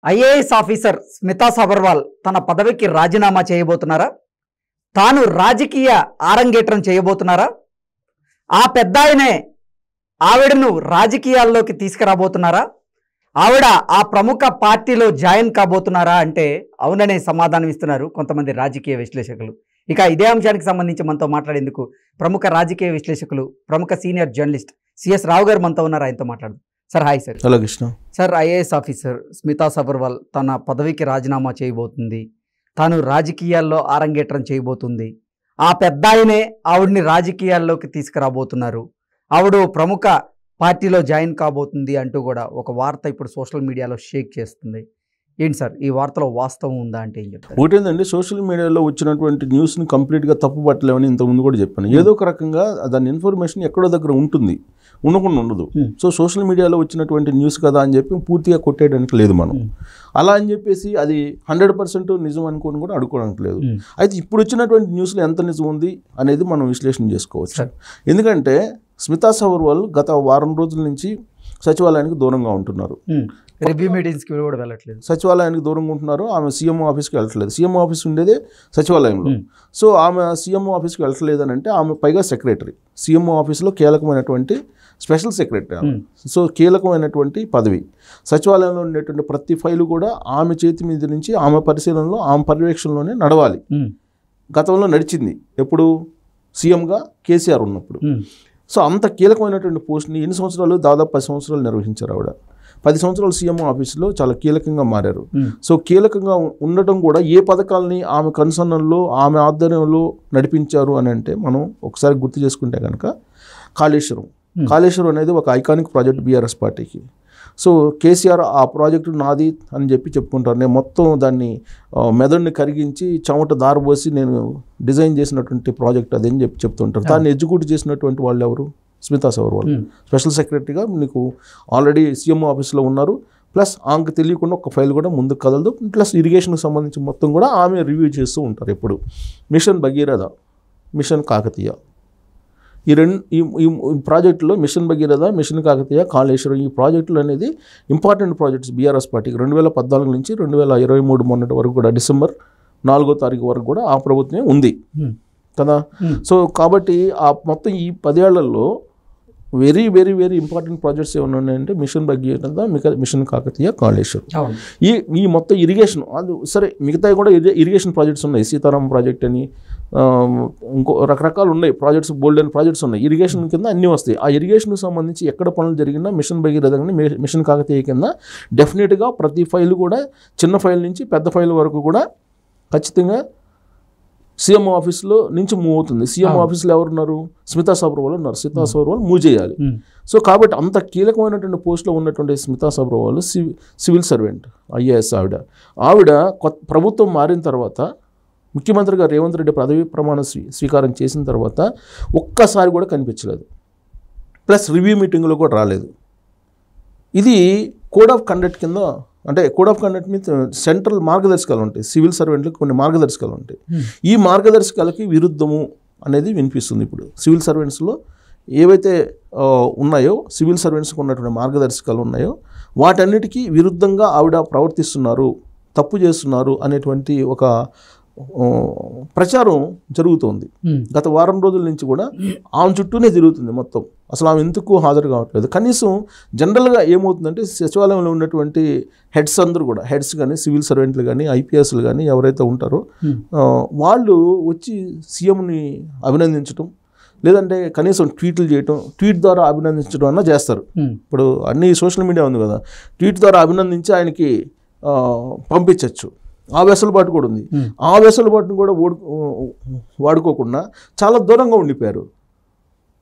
IAS officer Smita Sabharwal తన పదవికి రాజీనామా చేయబోతున్నారా? తాను రాజకీయ ఆరంగేట్రం చేయబోతున్నారా? ఆ పెద్దాయనే ఆవిడను రాజకీయాల్లోకి తీసుకురాబోతున్నారా? ఆవిడ ఆ ప్రముఖ పార్టీలో జాయిన్ కాబోతున్నారా అంటే అవుననే సమాధానం ఇస్తున్నారు కొంతమంది రాజకీయ విశ్లేషకులు. ఇక ఇదే అంశానికి సంబంధించి మనతో మాట్లాడేందుకు ప్రముఖ రాజకీయ విశ్లేషకులు, ప్రముఖ సీనియర్ జర్నలిస్ట్ సిఎస్ రావు గారు మనతో ఉన్నారు. ఆయనతో మాట్లాడదు. Sir hi sir. Hello Krishna. Sir, IAS officer Smita Sabharwal తన పదవికి రాజీనామా చేయబోతుంది. తాను రాజకీయాల్లో ఆరంగేట్రం చేయబోతుంది. ఆ పెద్దాయనే ఆవిడ్ని రాజకీయాల్లోకి తీసుకురాబోతున్నారు. ఆవిడ ప్రముఖ పార్టీలో జాయిన్ కాబోతుంది అంటూ కూడా ఒక వార్త ఇప్పుడు సోషల్ మీడియాలో షేక్ చేస్తుంది. ఏంటి సార్, ఈ వార్తలో వాస్తవం ఉందా అంటే ఏం చెప్తారు? ఒకటేందండి, సోషల్ మీడియాలో వచ్చినటువంటి న్యూస్ని కంప్లీట్గా తప్పు పట్టలేమని ఇంతకుముందు కూడా చెప్పాను. ఏదో ఒక రకంగా దాని ఇన్ఫర్మేషన్ ఎక్కడో దగ్గర ఉంటుంది, ఉండకుండా ఉండదు. సో సోషల్ మీడియాలో వచ్చినటువంటి న్యూస్ కదా అని చెప్పి పూర్తిగా కొట్టేయడానికి లేదు మనం. అలా అని చెప్పేసి అది 100% నిజం అనుకోని కూడా అడుకోవడానికి లేదు. అయితే ఇప్పుడు వచ్చినటువంటి న్యూస్లో ఎంత నిజం ఉంది అనేది మనం విశ్లేషణ చేసుకోవచ్చు. ఎందుకంటే స్మితా సబర్వాల్ గత వారం రోజుల నుంచి సచివాలయానికి దూరంగా ఉంటున్నారు. రివ్యూ మీటింగ్స్కి కూడా వెళ్ళట్లేదు. సచివాలయానికి దూరంగా ఉంటున్నారు. ఆమె సీఎంఓ ఆఫీస్కి వెళ్ళట్లేదు. సీఎంఓ ఆఫీస్ ఉండేదే సచివాలయంలో. సో ఆమె సీఎంఓ ఆఫీస్కి వెళ్ళట్లేదు అని అంటే ఆమె పైగా సెక్రటరీ, సీఎంఓ ఆఫీస్లో కీలకమైనటువంటి స్పెషల్ సెక్రటరీ. సో కీలకమైనటువంటి పదవి. సచివాలయంలో ఉండేటువంటి ప్రతి ఫైలు కూడా ఆమె చేతి మీద నుంచి ఆమె పరిశీలనలో, ఆమె పర్యవేక్షణలోనే నడవాలి. గతంలో నడిచింది ఎప్పుడు? సీఎంగా కేసీఆర్ ఉన్నప్పుడు. సో అంత కీలకమైనటువంటి పోస్ట్ని ఎన్ని సంవత్సరాలు? దాదాపు 10 సంవత్సరాలు నిర్వహించారు ఆవిడ. 10 సంవత్సరాలు సీఎంఓ ఆఫీసులో చాలా కీలకంగా మారారు. సో కీలకంగా ఉండటం కూడా ఏ పథకాలని ఆమె కన్సర్న్లో, ఆమె ఆధ్వర్యంలో నడిపించారు అని అంటే మనం ఒకసారి గుర్తు చేసుకుంటే కనుక కాళేశ్వరం అనేది ఒక ఐకానిక్ ప్రాజెక్ట్ బీఆర్ఎస్ పార్టీకి. సో కేసీఆర్ ఆ ప్రాజెక్టు నాది అని చెప్పి చెప్పుకుంటారు. నేను మొత్తం దాన్ని మెదడుని కరిగించి చెమట దారబోసి నేను డిజైన్ చేసినటువంటి ప్రాజెక్ట్ అది అని చెప్పి చెప్తుంటారు. దాన్ని ఎగ్జిక్యూట్ చేసినటువంటి వాళ్ళు ఎవరు? స్మితా సబర్వాల్. స్పెషల్ సెక్రటరీగా నీకు ఆల్రెడీ సీఎంఓ ఆఫీస్లో ఉన్నారు. ప్లస్ ఆమెకు తెలియకుండా ఒక ఫైల్ కూడా ముందుకు కదలదు. ప్లస్ ఇరిగేషన్కి సంబంధించి మొత్తం కూడా ఆమె రివ్యూ చేస్తూ ఉంటారు ఎప్పుడు. మిషన్ భగీరథ, మిషన్ కాకతీయ, ఈ ప్రాజెక్టులో మిషన్ భగీరథ, మిషన్ కాకతీయ, కాళేశ్వరం ఈ ప్రాజెక్టులు అనేది ఇంపార్టెంట్ ప్రాజెక్ట్స్ బీఆర్ఎస్ పార్టీకి. 2014 నుంచి 2023 మొన్నటి వరకు కూడా డిసెంబర్ 4వ తారీఖు వరకు కూడా ఆ ప్రభుత్వమే ఉంది కదా. సో కాబట్టి ఆ మొత్తం ఈ 10 ఏళ్లలో very very very important projects ఏమైనా ఉన్నాయంటే మిషన్ భగీరథ, మిషన్ కాకతీయ, కాళేశ్వరం. ఈ మొత్తం ఇరిగేషన్ అది సరే, మిగతా కూడా ఇరిగేషన్ ప్రాజెక్ట్స్ ఉన్నాయి. సీతారాం ప్రాజెక్ట్ అని ఇంకో రకరకాలు ఉన్నాయి ప్రాజెక్ట్స్, బోల్డెన్ ప్రాజెక్ట్స్ ఉన్నాయి. ఇరిగేషన్ కింద అన్నీ వస్తాయి. ఆ ఇరిగేషన్కి సంబంధించి ఎక్కడ పనులు జరిగినా మిషన్ భగీరథ కానీ మిషన్ కాకతీయ కింద డెఫినెట్గా ప్రతి ఫైల్ కూడా చిన్న ఫైల్ నుంచి పెద్ద ఫైల్ వరకు కూడా ఖచ్చితంగా సీఎంఓ ఆఫీస్లో నుంచి మూవ్ అవుతుంది. సీఎంఓ ఆఫీస్లో ఎవరున్నారు? స్మితా సబర్వాల్ ఉన్నారు. స్మితా సబర్వాల్ మూవ్ చేయాలి. సో కాబట్టి అంత కీలకమైనటువంటి పోస్ట్లో ఉన్నటువంటి Smita Sabharwal civil servant, IAS. ఆవిడ ప్రభుత్వం మారిన తర్వాత ముఖ్యమంత్రిగా రేవంత్ రెడ్డి పదవి ప్రమాణ స్వీకారం చేసిన తర్వాత ఒక్కసారి కూడా కనిపించలేదు. ప్లస్ రివ్యూ మీటింగ్లో కూడా రాలేదు. ఇది కోడ్ ఆఫ్ కండక్ట్ కింద, అంటే కోడ్ ఆఫ్ కండక్ట్ మీద సెంట్రల్ మార్గదర్శకాలు ఉంటాయి. సివిల్ సర్వెంట్లకు కొన్ని మార్గదర్శకాలు ఉంటాయి. ఈ మార్గదర్శకాలకి విరుద్ధము అనేది వినిపిస్తుంది. ఇప్పుడు సివిల్ సర్వెంట్స్లో ఏవైతే ఉన్నాయో, సివిల్ సర్వెంట్స్కి ఉన్నటువంటి మార్గదర్శకాలు ఉన్నాయో వాటన్నిటికీ విరుద్ధంగా ఆవిడ ప్రవర్తిస్తున్నారు, తప్పు చేస్తున్నారు అనేటువంటి ఒక ప్రచారం జరుగుతోంది. గత వారం రోజుల నుంచి కూడా ఆమె చుట్టూనే తిరుగుతుంది మొత్తం. అసలు ఆమె ఎందుకు హాజరు కావట్లేదు? కనీసం జనరల్గా ఏమవుతుందంటే సచివాలయంలో ఉన్నటువంటి హెడ్స్ అందరూ కూడా, హెడ్స్ కానీ, సివిల్ సర్వెంట్లు కానీ, ఐపీఎస్లు కానీ ఎవరైతే ఉంటారో వాళ్ళు వచ్చి సీఎంని అభినందించడం, లేదంటే కనీసం ట్వీట్లు చేయటం, ట్వీట్ ద్వారా అభినందించడం అన్నా చేస్తారు. ఇప్పుడు అన్ని సోషల్ మీడియా ఉంది కదా, ట్వీట్ ద్వారా అభినందించి ఆయనకి పంపించవచ్చు. ఆ వెసులుబాటు కూడా ఉంది. ఆ వెసులుబాటును కూడా వాడుకోకుండా చాలా దూరంగా ఉండిపోయారు.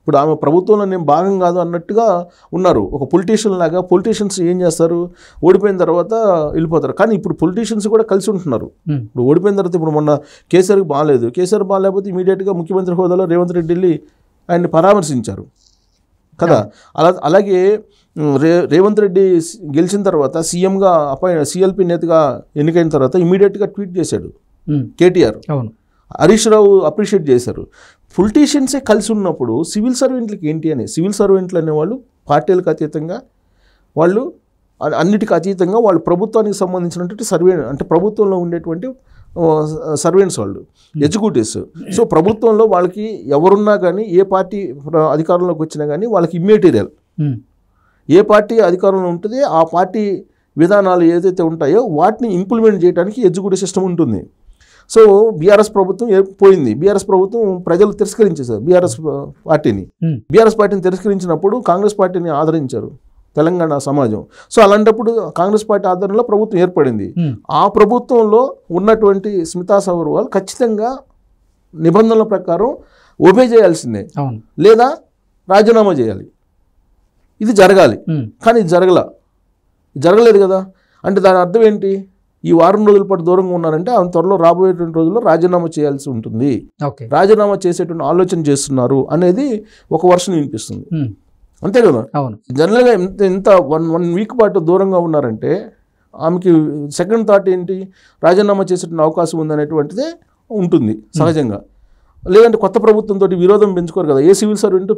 ఇప్పుడు ఆమె ప్రభుత్వంలో నేను భాగం కాదు అన్నట్టుగా ఉన్నారు. ఒక పొలిటీషియన్ లాగా. పొలిటీషియన్స్ ఏం చేస్తారు? ఓడిపోయిన తర్వాత వెళ్ళిపోతారు. కానీ ఇప్పుడు పొలిటీషియన్స్ కూడా కలిసి ఉంటున్నారు. ఇప్పుడు ఓడిపోయిన తర్వాత, ఇప్పుడు మొన్న కేసీఆర్కి బాగాలేదు, కేసీఆర్ బాగాలేకపోతే ఇమీడియట్గా ముఖ్యమంత్రి హోదాలో రేవంత్ రెడ్డి వెళ్ళి ఆయన్ని పరామర్శించారు కదా. అలాగే రేవంత్ రెడ్డి గెలిచిన తర్వాత సీఎంగా సిఎల్పి నేతగా ఎన్నికైన తర్వాత ఇమీడియట్గా ట్వీట్ చేశాడు కేటీఆర్. హరీష్ రావు అప్రిషియేట్ చేశారు. పొలిటీషియన్సే కలిసి ఉన్నప్పుడు సివిల్ సర్వెంట్లకి ఏంటి అని? సివిల్ సర్వెంట్లు అనేవాళ్ళు పార్టీలకు అతీతంగా వాళ్ళు అన్నిటికీ అతీతంగా వాళ్ళు ప్రభుత్వానికి సంబంధించినటువంటి అంటే ప్రభుత్వంలో ఉండేటువంటి సర్వెంట్స్ వాళ్ళు, ఎగ్జిక్యూటివ్స్. సో ప్రభుత్వంలో వాళ్ళకి ఎవరున్నా కానీ, ఏ పార్టీ అధికారంలోకి వచ్చినా కానీ వాళ్ళకి ఇమ్మెటీరియల్. ఏ పార్టీ అధికారంలో ఉంటుందో ఆ పార్టీ విధానాలు ఏదైతే ఉంటాయో వాటిని ఇంప్లిమెంట్ చేయడానికి ఎగ్జిక్యూటివ్ సిస్టమ్ ఉంటుంది. సో బీఆర్ఎస్ ప్రభుత్వం పోయింది. బీఆర్ఎస్ ప్రభుత్వం ప్రజలు తిరస్కరించేశారు బీఆర్ఎస్ పార్టీని. బీఆర్ఎస్ పార్టీని తిరస్కరించినప్పుడు కాంగ్రెస్ పార్టీని ఆదరించారు తెలంగాణ సమాజం. సో అలాంటప్పుడు కాంగ్రెస్ పార్టీ ఆధ్వర్యంలో ప్రభుత్వం ఏర్పడింది. ఆ ప్రభుత్వంలో ఉన్నటువంటి స్మితా సబర్వాల్ ఖచ్చితంగా నిబంధనల ప్రకారం ఒబే చేయాల్సిందే, లేదా రాజీనామా చేయాలి. ఇది జరగాలి. కానీ ఇది జరగలేదు కదా. అంటే దాని అర్థం ఏంటి? ఈ వారం రోజుల పాటు దూరంగా ఉన్నారంటే ఆ త్వరలో రాబోయేటువంటి రోజుల్లో రాజీనామా చేయాల్సి ఉంటుంది, రాజీనామా చేసేటువంటి ఆలోచన చేస్తున్నారు అనేది ఒక వర్షన్ వినిపిస్తుంది. అంతే కదా. జనరల్గా ఇంత వన్ వీక్ పాటు దూరంగా ఉన్నారంటే ఆమెకి సెకండ్ థాట్ ఏంటి? రాజీనామా చేసేటువంటి అవకాశం ఉందనేటువంటిదే ఉంటుంది సహజంగా. లేదంటే కొత్త ప్రభుత్వంతో విరోధం పెంచుకోరు కదా. ఏ సివిల్ సర్వెంట్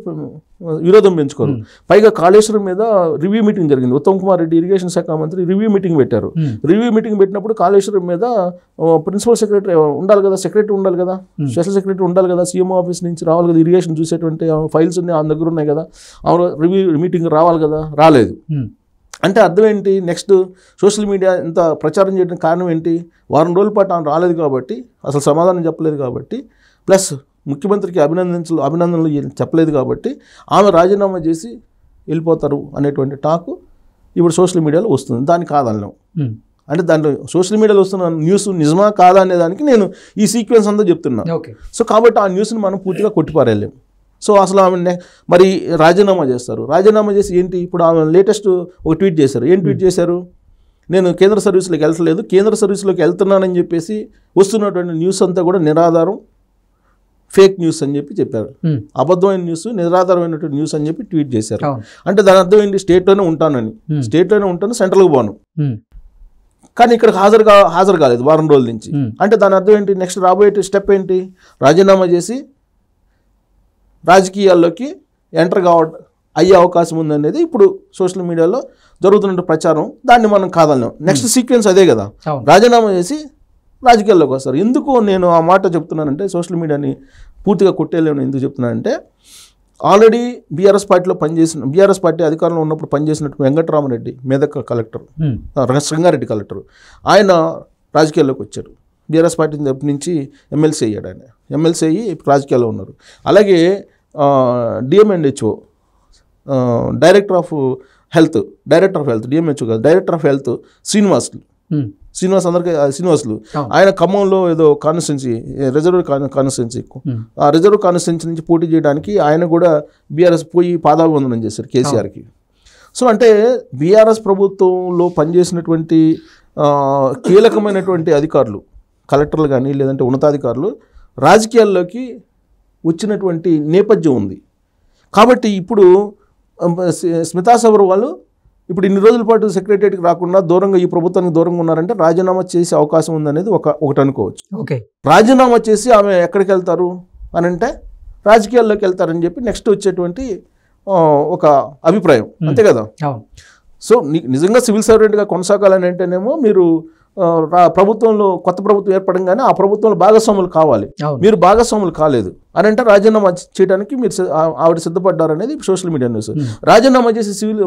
విరోధం పెంచుకోరు. పైగా కాళేశ్వరం మీద రివ్యూ మీటింగ్ జరిగింది. ఉత్తమ్ కుమార్ రెడ్డి ఇరిగేషన్ శాఖ మంత్రి రివ్యూ మీటింగ్ పెట్టారు. రివ్యూ మీటింగ్ పెట్టినప్పుడు కాళేశ్వరం మీద ప్రిన్సిపల్ సెక్రటరీ ఉండాలి కదా, సెక్రటరీ ఉండాలి కదా, స్పెషల్ సెక్రటరీ ఉండాలి కదా, సీఎం ఆఫీస్ నుంచి రావాలి కదా, ఇరిగేషన్ చూసేటువంటి ఫైల్స్ ఉన్నాయి ఆయన దగ్గర ఉన్నాయి కదా, రివ్యూ మీటింగ్ రావాలి కదా, రాలేదు. అంటే అర్థం ఏంటి? నెక్స్ట్ సోషల్ మీడియా ఇంత ప్రచారం చేయడానికి కారణం ఏంటి? వారం రోజుల పాటు ఆమె రాలేదు కాబట్టి, అసలు సమాధానం చెప్పలేదు కాబట్టి, ప్లస్ ముఖ్యమంత్రికి అభినందనలు చెప్పలేదు కాబట్టి ఆమె రాజీనామా చేసి వెళ్ళిపోతారు అనేటువంటి టాక్ ఇప్పుడు సోషల్ మీడియాలో వస్తుంది. దాన్ని కాదనలేం. అంటే దాంట్లో సోషల్ మీడియాలో వస్తున్న న్యూస్ నిజమా కాదా అనే దానికి నేను ఈ సీక్వెన్స్ అంతా చెప్తున్నా. సో కాబట్టి ఆ న్యూస్ని మనం పూర్తిగా కొట్టిపారేయలేం. సో అసలు ఆమె మరి రాజీనామా చేస్తారు. రాజీనామా చేసి ఏంటి? ఇప్పుడు ఆమె లేటెస్ట్ ఒక ట్వీట్ చేశారు. ఏం ట్వీట్ చేశారు? నేను కేంద్ర సర్వీస్లోకి వెళ్తలేదు, కేంద్ర సర్వీస్లోకి వెళ్తున్నానని చెప్పేసి వస్తున్నటువంటి న్యూస్ అంతా కూడా నిరాధారం, ఫేక్ న్యూస్ అని చెప్పి చెప్పారు. అబద్ధమైన న్యూస్, నిరాధారమైనటువంటి న్యూస్ అని చెప్పి ట్వీట్ చేశారు. అంటే దాని అర్థం ఏంటి? స్టేట్లోనే ఉంటానని, స్టేట్లోనే ఉంటాను, సెంట్రల్కి పోను, కానీ ఇక్కడ హాజరు కాలేదు వారం రోజుల నుంచి. అంటే దాని అర్థం ఏంటి? నెక్స్ట్ రాబోయే స్టెప్ ఏంటి? రాజీనామా చేసి రాజకీయాల్లోకి ఎంటర్ అయ్యే అవకాశం ఉందనేది ఇప్పుడు సోషల్ మీడియాలో జరుగుతున్న ప్రచారం. దాన్ని మనం కాదన్నాం. నెక్స్ట్ సీక్వెన్స్ అదే కదా, రాజీనామా చేసి రాజకీయాల్లోకి వస్తారు. ఎందుకు నేను ఆ మాట చెప్తున్నానంటే, సోషల్ మీడియాని పూర్తిగా కొట్టేలేను ఎందుకు చెప్తున్నానంటే, ఆల్రెడీ బీఆర్ఎస్ పార్టీ అధికారంలో ఉన్నప్పుడు పనిచేసినట్టు వెంకటరామరెడ్డి, మెదక్ కలెక్టర్, సంగారెడ్డి కలెక్టర్, ఆయన రాజకీయాల్లోకి వచ్చారు. బీఆర్ఎస్ పార్టీ తరపు నుంచి ఎమ్మెల్సీ అయ్యాడు. ఆయన ఎమ్మెల్సీ అయ్యి రాజకీయాల్లో ఉన్నారు. అలాగే DM&HO director of health DMHO కాదు, డైరెక్టర్ ఆఫ్ హెల్త్ శ్రీనివాసులు ఆయన ఖమ్మంలో ఏదో కాన్స్టిట్యున్సీ, రిజర్వ్ కాన్స్టిట్యున్సీ, ఆ రిజర్వ్ కాన్స్టిట్యున్సీ నుంచి పోటీ చేయడానికి ఆయన కూడా బీఆర్ఎస్ పోయి పాదాభివందనం చేశారు కేసీఆర్కి. సో అంటే బీఆర్ఎస్ ప్రభుత్వంలో పనిచేసినటువంటి కీలకమైనటువంటి అధికారులు, కలెక్టర్లు కానీ లేదంటే ఉన్నతాధికారులు రాజకీయాల్లోకి వచ్చినటువంటి నేపథ్యం ఉంది. కాబట్టి ఇప్పుడు స్మితా సబర్వాల్ ఇప్పుడు ఇన్ని రోజుల పాటు సెక్రటరియట్కి రాకుండా దూరంగా, ఈ ప్రభుత్వానికి దూరంగా ఉన్నారంటే రాజీనామా చేసే అవకాశం ఉందనేది ఒకటి అనుకోవచ్చు. రాజీనామా చేసి ఆమె ఎక్కడికి వెళ్తారు అని అంటే రాజకీయాల్లోకి వెళ్తారని చెప్పి నెక్స్ట్ వచ్చేటువంటి ఒక అభిప్రాయం, అంతే కదా. సో నిజంగా సివిల్ సర్వెంట్గా కొనసాగాలని అంటేనేమో మీరు ప్రభుత్వంలో కొత్త ప్రభుత్వం ఏర్పడంగానే ఆ ప్రభుత్వంలో భాగస్వాములు కావాలి. మీరు భాగస్వాములు కాలేదు అని అంటే రాజీనామా చేయడానికి మీరు ఆవిడ సిద్ధపడ్డారనేది సోషల్ మీడియా న్యూస్. రాజీనామా చేసి సివిల్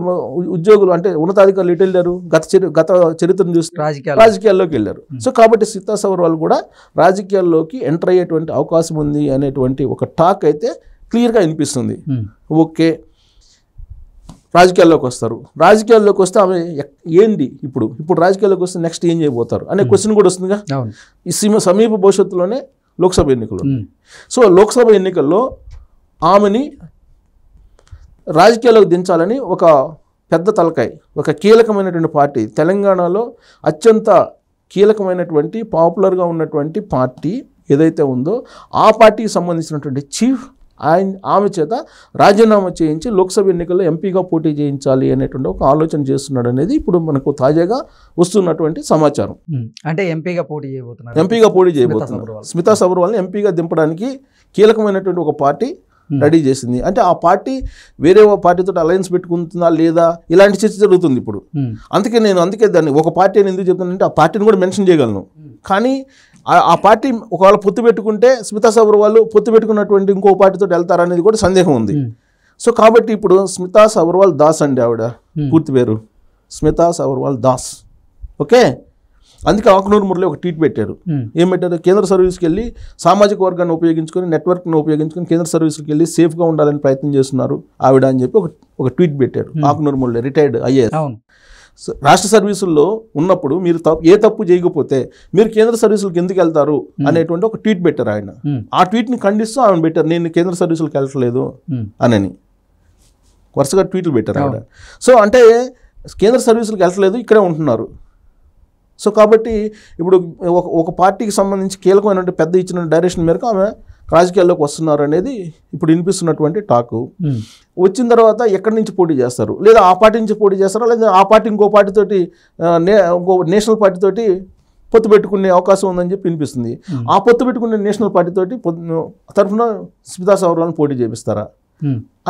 ఉద్యోగులు అంటే ఉన్నతాధికారులు ఎటు వెళ్ళారు? గత చరిత్రను చూసి రాజకీయాల్లోకి వెళ్ళారు. సో కాబట్టి స్మితా సబర్వాల్ కూడా రాజకీయాల్లోకి ఎంటర్ అయ్యేటువంటి అవకాశం ఉంది అనేటువంటి ఒక టాక్ అయితే క్లియర్గా వినిపిస్తుంది. ఓకే, రాజకీయాల్లోకి వస్తారు. రాజకీయాల్లోకి వస్తే ఆమె ఏంటి ఇప్పుడు రాజకీయాల్లోకి వస్తే నెక్స్ట్ ఏం చేయబోతారు అనే క్వశ్చన్ కూడా వస్తుందిగా. ఈ సమీప భవిష్యత్తులోనే లోక్సభ ఎన్నికలు. సో లోక్సభ ఎన్నికల్లో ఆమెని రాజకీయాల్లోకి దించాలని ఒక పెద్ద తలకాయ, ఒక కీలకమైనటువంటి పార్టీ, తెలంగాణలో అత్యంత కీలకమైనటువంటి పాపులర్గా ఉన్నటువంటి పార్టీ ఏదైతే ఉందో ఆ పార్టీకి సంబంధించినటువంటి చీఫ్ ఆమె చేత రాజీనామా చేయించి లోక్సభ ఎన్నికల్లో ఎంపీగా పోటీ చేయించాలి అనేటువంటి ఒక ఆలోచన చేస్తున్నాడు అనేది ఇప్పుడు మనకు తాజాగా వస్తున్నటువంటి సమాచారం. అంటే ఎంపీగా పోటీ చేయబోతున్నారు స్మితా సబర్వాల్ని ఎంపీగా దింపడానికి కీలకమైనటువంటి ఒక పార్టీ రెడీ చేసింది. అంటే ఆ పార్టీ వేరే పార్టీతో అలయన్స్ పెట్టుకుంటుందా లేదా ఇలాంటి చర్చ జరుగుతుంది ఇప్పుడు. అందుకే దాన్ని ఒక పార్టీ అని ఎందుకు చెప్తానంటే ఆ పార్టీని కూడా మెన్షన్ చేయగలను. కానీ ఆ పార్టీ ఒకవేళ పొత్తు పెట్టుకుంటే స్మితా సబర్వాల్ పొత్తు పెట్టుకున్నటువంటి ఇంకో పార్టీతో వెళ్తారనేది కూడా సందేహం ఉంది. సో కాబట్టి ఇప్పుడు స్మితా సబర్వాల్ దాస్ అండి, ఆవిడ పూర్తి పేరు స్మితా సబర్వాల్ దాస్. ఓకే, అందుకే ఆకునూరు మురళి ఒక ట్వీట్ పెట్టారు. ఏం పెట్టారు? కేంద్ర సర్వీస్కి వెళ్ళి సామాజిక వర్గాన్ని ఉపయోగించుకొని నెట్వర్క్ను ఉపయోగించుకొని కేంద్ర సర్వీస్కి వెళ్ళి సేఫ్గా ఉండాలని ప్రయత్నం చేస్తున్నారు ఆవిడ అని చెప్పి ఒక ట్వీట్ పెట్టారు ఆకునూరు మురళి, రిటైర్డ్ ఐఏఎస్. రాష్ట్ర సర్వీసుల్లో ఉన్నప్పుడు మీరు ఏ తప్పు చేయకపోతే మీరు కేంద్ర సర్వీసులకు ఎందుకు వెళ్తారు అనేటువంటి ఒక ట్వీట్ పెట్టారు ఆయన. ఆ ట్వీట్ని ఖండిస్తూ ఆమె పెట్టారు, నేను కేంద్ర సర్వీసులకు వెళ్ళట్లేదు అని వరుసగా ట్వీట్లు పెట్టారు ఆవిడ. సో అంటే కేంద్ర సర్వీసులకు వెళ్ళట్లేదు, ఇక్కడే ఉంటున్నారు. సో కాబట్టి ఇప్పుడు ఒక పార్టీకి సంబంధించి కీలకమైనటువంటి పెద్ద ఇచ్చిన డైరెక్షన్ మేరకు ఆమె రాజకీయాల్లోకి వస్తున్నారు అనేది ఇప్పుడు వినిపిస్తున్నటువంటి టాకు. వచ్చిన తర్వాత ఎక్కడి నుంచి పోటీ చేస్తారు, లేదా ఆ పార్టీ నుంచి పోటీ చేస్తారా, లేదా ఆ పార్టీ ఇంకో పార్టీతోటి ఇంకో నేషనల్ పార్టీతోటి పొత్తు పెట్టుకునే అవకాశం ఉందని చెప్పి వినిపిస్తుంది. ఆ పొత్తు పెట్టుకునే నేషనల్ పార్టీతోటి తరఫున స్మితా సబర్వాల్ని పోటీ చేపిస్తారా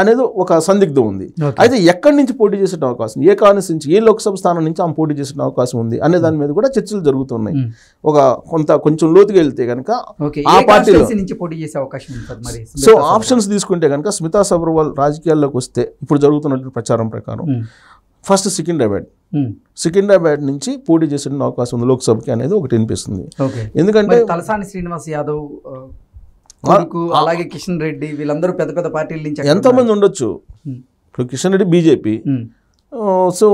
అనేది ఒక సందిగ్ధం ఉంది. అయితే ఎక్కడి నుంచి పోటీ చేసే అవకాశం, ఏ కాన్స్టిట్యూన్సీ ఏ లోక్సభ స్థానం నుంచి ఆమె పోటీ చేసే అవకాశం ఉంది అనే దాని మీద కూడా చర్చలు జరుగుతున్నాయి. కొంచెం లోతుగా వెళ్తే కనుక ఆ పార్టీలో సో ఆప్షన్స్ తీసుకుంటే కనుక స్మితా సబర్వాల్ రాజకీయాల్లోకి వస్తే ఇప్పుడు జరుగుతున్నటువంటి ప్రచారం ప్రకారం ఫస్ట్ సికింద్రాబాద్ నుంచి పోటీ చేసే అవకాశం ఉంది లోక్సభకి అనేది ఒకటి వినిపిస్తుంది. ఎందుకంటే తలసాని శ్రీనివాస్ యాదవ్, అలాగే కిషన్ రెడ్డి, వీళ్ళందరూ పెద్ద పెద్ద పార్టీల నుంచి ఎంతమంది ఉండొచ్చు. ఇప్పుడు కిషన్ రెడ్డి బీజేపీ. సో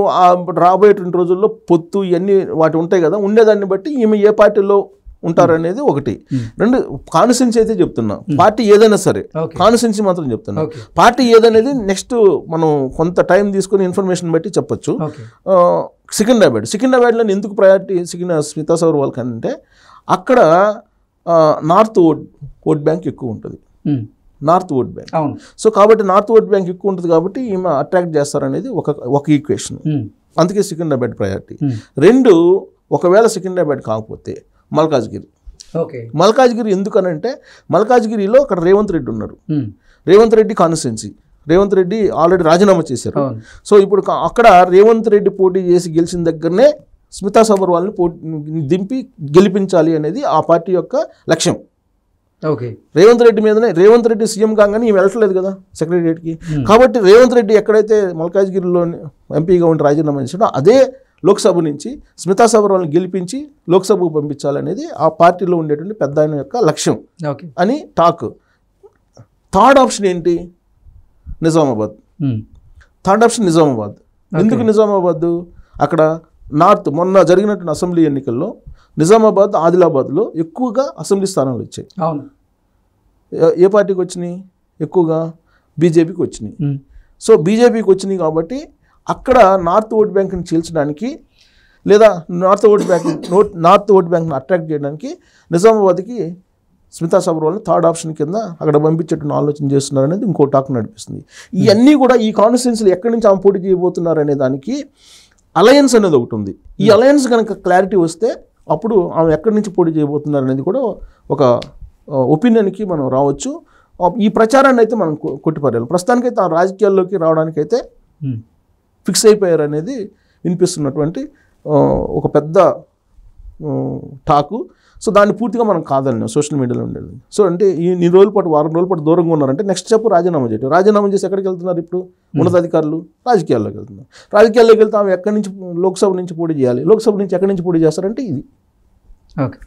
రాబోయేటువంటి రోజుల్లో పొత్తు ఇవన్నీ వాటి ఉంటాయి కదా, ఉండేదాన్ని బట్టి ఈమె ఏ పార్టీలో ఉంటారనేది ఒకటి. రెండు, కాన్స్టిట్యున్సీ అయితే చెప్తున్నా, పార్టీ ఏదైనా సరే కాన్స్టిట్యున్సీ మాత్రం చెప్తున్నా. పార్టీ ఏదనేది నెక్స్ట్ మనం కొంత టైం తీసుకుని ఇన్ఫర్మేషన్ బట్టి చెప్పొచ్చు. సికింద్రాబాద్లో ఎందుకు ప్రయారిటీ స్మితా సబర్వాల్ అంటే అక్కడ నార్త్ ఓట్ బ్యాంక్ ఎక్కువ ఉంటుంది, నార్త్ ఓట్ బ్యాంక్. సో కాబట్టి నార్త్ ఓట్ బ్యాంక్ ఎక్కువ ఉంటుంది కాబట్టి ఈమె అట్రాక్ట్ చేస్తారనేది ఒక ఈక్వేషన్. అందుకే సికింద్రాబాద్ ప్రయారిటీ. రెండు, ఒకవేళ సికింద్రాబాద్ కాకపోతే మల్కాజ్గిరి ఎందుకనంటే మల్కాజ్గిరిలో అక్కడ రేవంత్ రెడ్డి ఉన్నారు. రేవంత్ రెడ్డి కాన్స్టిట్యున్సీ, రేవంత్ రెడ్డి ఆల్రెడీ రాజీనామా చేశారు. సో ఇప్పుడు అక్కడ రేవంత్ రెడ్డి పోటీ చేసి గెలిచిన దగ్గరనే స్మితా సబర్వాల్ని దింపి గెలిపించాలి అనేది ఆ పార్టీ యొక్క లక్ష్యం. రేవంత్ రెడ్డి మీదనే, రేవంత్ రెడ్డి సీఎం కాగానే ఈమె వెళ్ళట్లేదు కదా సెక్రటరియట్కి. కాబట్టి రేవంత్ రెడ్డి ఎక్కడైతే మల్కాజ్గిరిలో ఎంపీగా ఉండి రాజీనామా చేశాడో అదే లోక్సభ నుంచి స్మితా సబర్వాల్ని గెలిపించి లోక్సభకు పంపించాలనేది ఆ పార్టీలో ఉండేటువంటి పెద్ద ఆయన యొక్క లక్ష్యం అని టాక్. థర్డ్ ఆప్షన్ ఏంటి? నిజామాబాద్. Third option Nizamabad. ఎందుకు నిజామాబాద్? అక్కడ నార్త్ మొన్న జరిగినటువంటి అసెంబ్లీ ఎన్నికల్లో నిజామాబాద్, ఆదిలాబాద్లో ఎక్కువగా అసెంబ్లీ స్థానాలు వచ్చాయి. ఏ పార్టీకి వచ్చినాయి? ఎక్కువగా బీజేపీకి వచ్చినాయి. సో బీజేపీకి వచ్చినాయి కాబట్టి అక్కడ నార్త్ ఓట్ బ్యాంక్ని చీల్చడానికి లేదా నార్త్ ఓట్ బ్యాంక్ని అట్రాక్ట్ చేయడానికి నిజామాబాద్కి స్మితా సబర్వాల్ని థర్డ్ ఆప్షన్ కింద అక్కడ పంపించేటువంటి ఆలోచన చేస్తున్నారనేది ఇంకో టాక్ నడిపిస్తుంది. ఇవన్నీ కూడా ఈ కాన్స్టిట్యున్సీలు ఎక్కడి నుంచి ఆమె పోటీ చేయబోతున్నారు అనే దానికి అలయన్స్ అనేది ఒకటి ఉంది. ఈ అలయన్స్ కనుక క్లారిటీ వస్తే అప్పుడు ఆమె ఎక్కడి నుంచి పోటీ చేయబోతున్నారు అనేది కూడా ఒక ఒపీనియన్కి మనం రావచ్చు. ఈ ప్రచారాన్ని అయితే మనం కొట్టిపారేయాలి. ప్రస్తుతానికైతే ఆ రాజకీయాల్లోకి రావడానికైతే ఫిక్స్ అయిపోయారు అనేది వినిపిస్తున్నటువంటి ఒక పెద్ద టాకు. సో దాన్ని పూర్తిగా మనం కాదన్నాం సోషల్ మీడియాలో ఉండేది. సో అంటే ఈ రోజుల పాటు, వారం రోజుల పాటు దూరంగా ఉన్నారంటే నెక్స్ట్ స్టెప్ రాజీనామా చేయటం. రాజీనామా చేసి ఎక్కడికి వెళ్తున్నారు ఇప్పుడు? ఉన్నతాధికారులు రాజకీయాల్లోకి వెళ్తున్నారు. రాజకీయాల్లోకి వెళ్తే ఆమె ఎక్కడి నుంచి లోక్సభ నుంచి పోటీ చేయాలి, లోక్సభ నుంచి ఎక్కడి నుంచి పోటీ చేస్తారంటే ఇది. ఓకే.